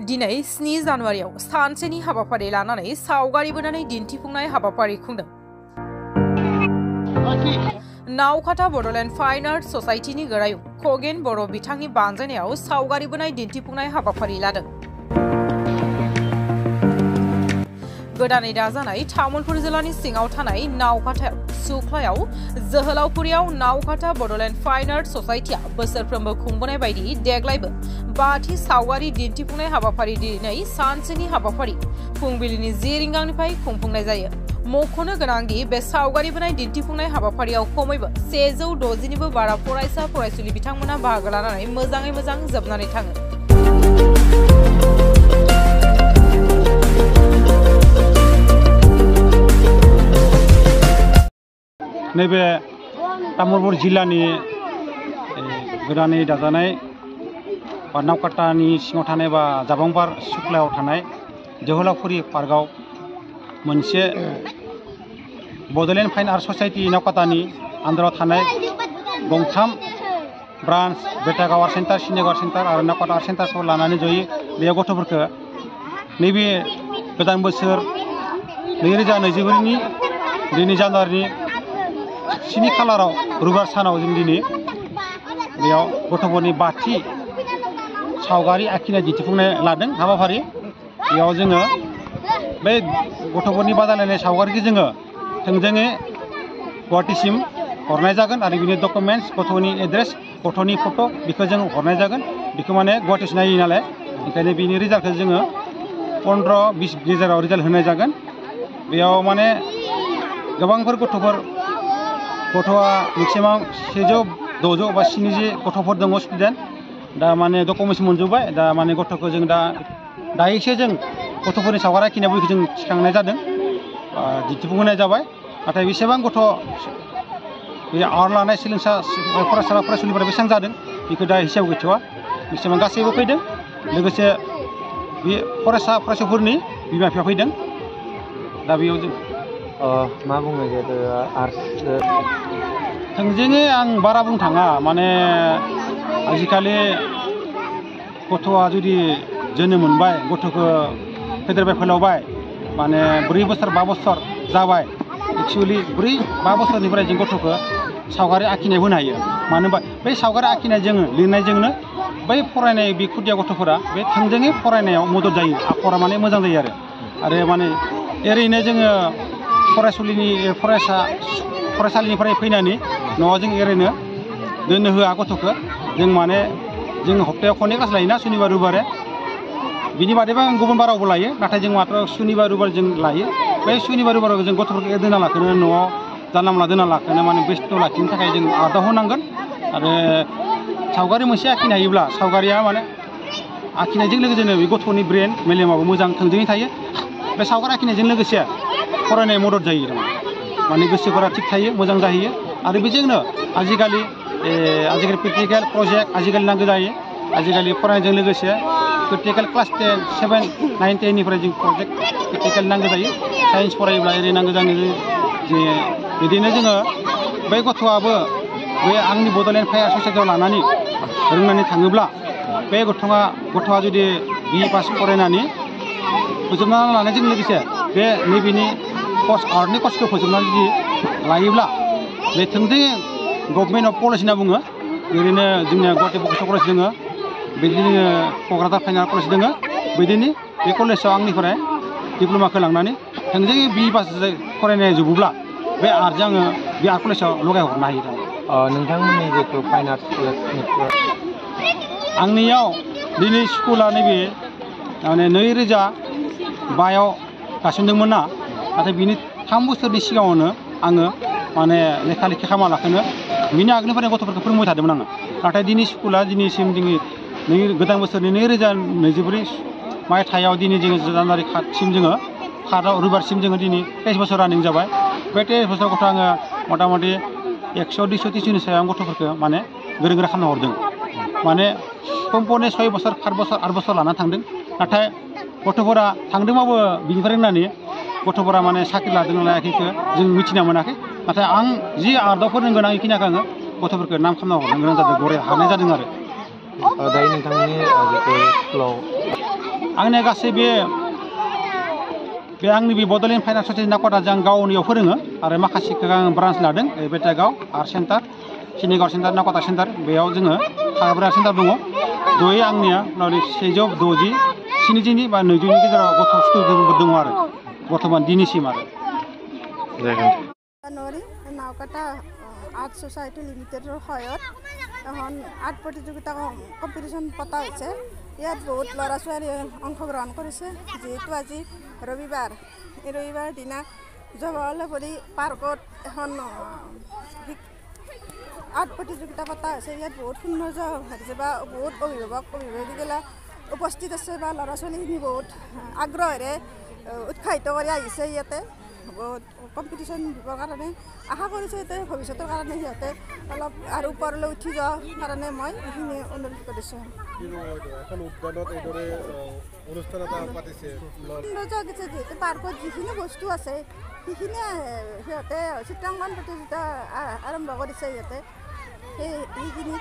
दिनै 7 जानुवारियाव सानसेनि हाबाफारि लानानै सावगारि बोनानै दिन्थिफुंनाय हाबाफारि खुंदों। नावकाटा बड'लेण्ड फाइन आर्ट ससाइटिनि गोरायुं खगेन बर' बिथांनि बानजायनायाव सावगारि बोनाय दिन्थिफुंनाय हाबाफारि लादों। गोदानै दाजानाय तामुलपुर जिल्लानि सिङाव थानाय नावकाटायाव सुख्लायाव जोहोलावफुरियाव नावकाटा बड'लेण्ड फाइन आर्ट ससाइटिया बोसोरफ्रोमबो खुंबोनाय बायदि देग्लायबो बाथि सावगारि दिन्थिफुंनाय हाबाफारि दिनै सानसेनि हाबाफारि फुंबिलिनि 10 रिंगानिफ्राय खुंफुंनाय जायो। मख'नो गोनांदि बे सावगारि बोनाय दिन्थिफुंनाय हाबाफारियाव खमैबो 160निबो बारा फरायसा फरायसुलि बिथांमोना बाहागो लानानै मोजाङै मोजां जोबनानै थाङो। नैबे तामुलपुर जिल्लानि गोदानै दाजानाय नावकाटानि सिङाव थानाय बा जाबांबार सुख्लायाव थानाय जोहोलावफुरि पार्कआव मोनसे बड'लेण्ड फाइन आर्ट ससाइटि नावकाटानि आन्दाराव थानाय गंथाम branch Betagaon art centre, Sinegaon art centre आरो नावकाटा आर्ट सेन्टारखौ लानानै जयै बे गथ'फोरखौ नैबे गोदान बोसोर 2024नि 2 जानुवारिनि 7 खालाराव रबिबार सानाव जों दिनै बेयाव गथ'फोरनि बाथि सावगारि आखिनाय दिन्थिफुंनाय लादों हाबाफारि। बेयाव जोङो बे गथ'फोरनि बादायलायनाय सावगारिखौ जोङो थोंजोङै गुवाहाटीसिम हरनाय जागोन आरो बिनि डकुमेन्टस, गथ'नि एड्रेस, गथ'नि फट' बेखौ जों हरनाय जागोन। बेखौ माने गुवाहाटीसो नायो नालाय, ओंखायनो बिनि रिजाल्टखौ जोङो 15-20 गेजेराव रिजाल्ट होनाय जागोन। बेयाव माने गोबांफोर गथ'आ मेक्सिमाम 100-600 बा 70 गथ'फोर दङ स्टुडेन्ट। दा माने डकुमेन्टस मोनजोब्बाय। दा माने गथ'खौ जों दायोसो जों गथ'फोरनि सावगारि आखिनाय बयखौ जों थिखांनाय जादों, दिन्थिफुंनाय जाबाय। नाथाय बेसेबां गथ' बे आर्ट लानाय सोलोंसा फरायसा फरायसुलिफोरा बेसेबां जादों बेखौ दा हिसाब गैथ'वा। बेसेबां गासैबो फैदों, लोगोसे बे फरायसा फरायसाफोरनि बिमा बिफा फैदों। दा बेयाव जों मा बुङो जेहेतु आर्ट थोंजोङै आं बारा बुंनो थाङा। माने आजिखालि गथ'आ जुदि जोनोम मोनबाय, गथ'खौ फेदेरबाय फोलावबाय, माने 4 बोसोर 5 बोसोर जाबाय, एक्सुवेलि 4-5 बोसोरनिफ्राय जों गथ'खौ सावगारि आखिनाय होनो हायो। मानो होनबा बै सावगारि आखिनायजों लिरनायजोंनो बै फरायनाय बे खुदिया गथ'फोरा बे थोंजोङै फरायनायाव मदद जायो, आखरा माने मोजां जायो आरो माने ओरैनो जोङो फरायसालिनिफ्राय फैनानै न'आव जों ओरैनो दोननो होआ गथ'खौ। जों माने जों हप्तायाव खननै क्लास लायोना, सुनिबार रबिबारे। बिनि बादैबो आं गुबुन बारावबो लायो, नाथाय जों मात्र सुनिबार रबिबार जों लायो। बे सुनिबार रबिबाराव जों गथ'फोरखौ दोनना लाखिनो, न'आव जानला मोनला दोनना लाखिनो माने बेस्थ' लाखिनो थाखाय जों आर्टआव होनांगोन। आरो सावगारि मोनसे आखिनो हायोब्ला सावगारिया माने आखिनायजों लोगोसेनो बे गथ'नि ब्रेन मेलेमाबो मोजां थोंजोङै थायो। बे सावगारि आखिनायजों लोगोसे फरायनाय मदद जायो, माने गोसोफोरा थिग थायो, मोजां जाहैयो। आरो बेजोंनो आजिखालि प्रेक्टिकेल प्रजेक्ट आजिखालि नांगौ जायो। आजिखालि फरायनायजों लोगोसे प्रेक्टिकेल क्लास 10, 7, 9, 10निफ्राय जों प्रजेक्ट प्रेक्टिकेल नांगौ जायो। साइन्स फरायोब्ला ओरै नांगौ जायो जे बिदिनो जोङो बै गथ'आबो बे आंनि बड'लेण्ड फाइन आर्ट ससाइटियाव लानानै रोंनानै थाङोब्ला, बे गथ'आ जुदि BE पास फरायनानै फोजोबना लानायजों लोगोसे बे नैबेनि आर्टनि कर्सखौ फोजोबनानै जुदि लायोब्ला, बे थोंजोङै गभर्नमेन्ट अफ कलेज होनना बुङो। ओरैनो जोंनिया गुवाहाटी भकेसनेल कलेज दङ, बिदिनो क'क्राझार फाइन आर्ट कलेज दङ। बिदिनो बे कलेजाव आंनिफ्राय डिप्ल'माखौ लांनानै थोंजोङै BE पास फरायनाय जोबोब्ला बे आर्टजों आङो बे आर्ट कलेजाव लगायहरनो हायो। नोंथांमोननि जिहेतु फाइन आर्ट आंनियाव दिनै स्कुला नैबे माने 2005आव गायसनदोंमोन ना, नाथाय बिनि 3 बोसोरनि सिगाङावनो आङो माने लेखा लेखि खालामालाखैनो बिनि आगोलनिफ्रायनो गथ'फोरखौ फोरोंबाय थादोंमोन आङो। नाथाय दिनै स्कुला दिनैसिम गोदान बोसोरनि 2024 मायथाइयाव दिनै जोङो जानुवारि 7सिम जोङो रबिबारसिम जोङो दिनै 23 बोसोर रानिं जाबाय। बे 23 बोसोर गथ' आङो मथा मथि 100-200 सायाव गथ'फोरखौ माने गोरों गोरा खालामना हरदों। माने कम्पनि 6 बोसोर 7 बोसोर 8 बोसोर लाना थांदों। नाथाय गथ'फोरा थांदोंबाबो बिनिफ्राय रोंनानै गथ'फोरा माने साख्रि लादों लायाखैखौ जों मिथिना मोनाखै। नाथाय आं जि आर्टआव फोरोंगोन आं बेखिनिखौ आङो गथ'फोरखौ नाम खालामना हरनो गोनां जादों, हानाय जादों आरो। दायो नोंथांनि जितु स्कुलाव आंनि गासै बे आंनि बे बड'लेण्ड फाइन आर्ट ससाइटि नावकाटा आं गावनियाव फोरोङो आरो माखासेखौ आं ब्रान्स लादों बेटागाव आर्ट सेन्टार सिनिगाव सेन्टार नावकाटा सेन्टार बेयाव जोङो थाग्रा सेन्टार दङ जयै आंनिया 760 70 बा 200 नि गेजेराव गथ' स्टुडेन्टबो दङ आरो बर्थमान दिनैसिम आरो नावकाटा आर्ट सोसाइटी लिमिटेडर सहायत এখন আৰ্ট প্ৰতিযোগিতা কম্পিটিশ্যন পতা হৈছে ইয়াত বহুত ল'ৰা ছোৱালীয়ে অংশগ্ৰহণ কৰিছে যেহেতু আজি ৰবিবাৰ এই ৰবিবাৰ দিনা জৱাহৰলাল পাৰ্কত এখন আৰ্ট প্ৰতিযোগিতা পতা হৈছে ইয়াত বহুত সৌন্দৰ্য হৈছে বা বহুত অভিভাৱকগিলা উপস্থিত আছে বা ল'ৰা ছোৱালীখিনি বহুত আগ্ৰহেৰে উৎসাহিত কৰি আহিছে ইয়াতে কম্পিটিশ্যন দিবৰ কাৰণে আশা কৰিছোঁ যে ভৱিষ্যতৰ কাৰণে সিহঁতে অলপ আৰু ওপৰলৈ উঠি যোৱাৰ কাৰণে মই এইখিনি অনুৰোধ কৰিছোঁ যিহেতু পাৰ্কত যিখিনি বস্তু আছে সেইখিনিয়ে সিহঁতে চিত্ৰাংকন প্ৰতিযোগিতা আৰম্ভ কৰিছে সিহঁতে সেইখিনি